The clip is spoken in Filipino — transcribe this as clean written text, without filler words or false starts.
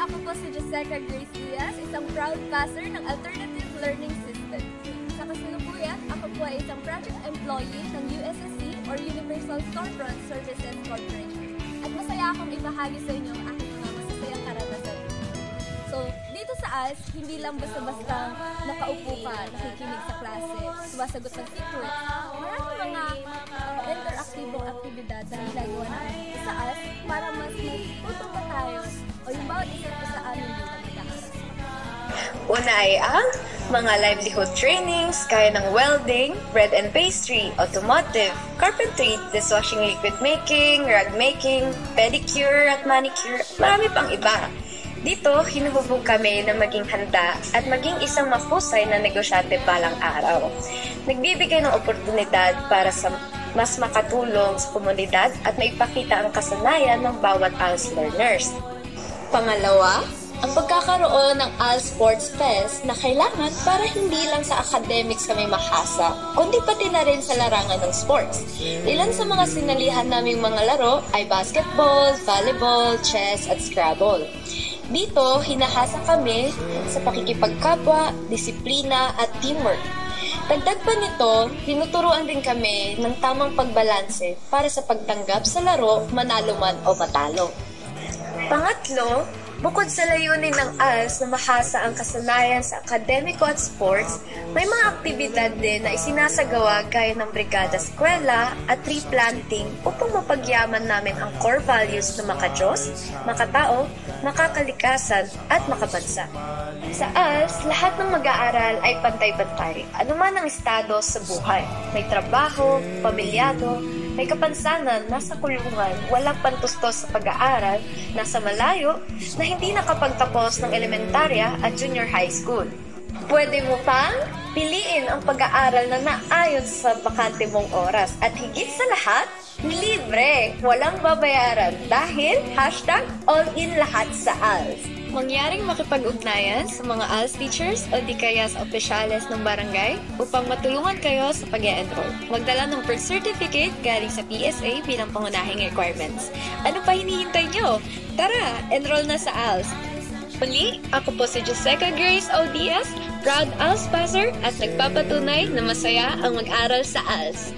Ako po si Joseca Grace Diaz, isang proud passer ng Alternative Learning System. Sa kasalukuyan, ako po ay isang project employee ng USSC or Universal Storefront Services Corporation. At masaya akong ibahagi sa inyo ang aking mga masasayang karanasan. So, dito sa ALS, hindi lang basta-basta nakaupo ka, nakikinig sa klase, sumasagot ng secret. Maraming mga interaktibong aktibidad na ginagawa namin sa ALS para mas matuto pa tayo o yung bawat isa pa sa amin dito nag-aaral. Una ay ang mga livelihood trainings, kaya ng welding, bread and pastry, automotive, carpentry, dishwashing liquid making, rug making, pedicure at manicure, at marami pang iba. Dito, hinuhubog kami na maging handa at maging isang mahusay na negosyante balang araw. Nagbibigay ng oportunidad para sa mas makatulong sa komunidad at maipakita ang kasanayan ng bawat ALS learners. Pangalawa, ang pagkakaroon ng ALS Sports Fest na kailangan para hindi lang sa academics kami mahasa, kundi pati na rin sa larangan ng sports. Ilan sa mga sinalihan naming mga laro ay basketball, volleyball, chess at Scrabble. Dito, hinahasa kami sa pakikipagkapwa, disiplina at teamwork. Dagdag pa nito, tinuturuan din kami ng tamang pagbalanse para sa pagtanggap sa laro, manalo man o matalo. Pangatlo, bukod sa layunin ng ALS na mahasa ang kasanayan sa akademiko at sports, may mga aktibidad din na isinasagawa gaya ng brigada eskwela at tree planting upang mapagyaman namin ang core values na makadiyos, makatao, makakalikasan at makabansa. Sa ALS, lahat ng mag-aaral ay pantay-pantay, anuman ang estado sa buhay. May trabaho, pamilyado, may kapansanan, nasa kulungan, walang pantustos sa pag-aaral, nasa malayo, na hindi nakapagtapos ng elementarya at junior high school. Pwede mo pang piliin ang pag-aaral na naayon sa bakante mong oras at higit sa lahat, libre, walang babayaran dahil #all-in lahat sa ALS. Mangyaring makipag-ugnayan sa mga ALS teachers o di kaya sa opisyales ng barangay upang matulungan kayo sa pag-e-enroll. Magdala ng birth certificate galing sa PSA bilang pangunahing requirements. Ano pa hinihintay nyo? Tara, enroll na sa ALS! Muli, ako po si Joseca Grace O. Diaz, proud ALS passer at nagpapatunay na masaya ang mag-aral sa ALS.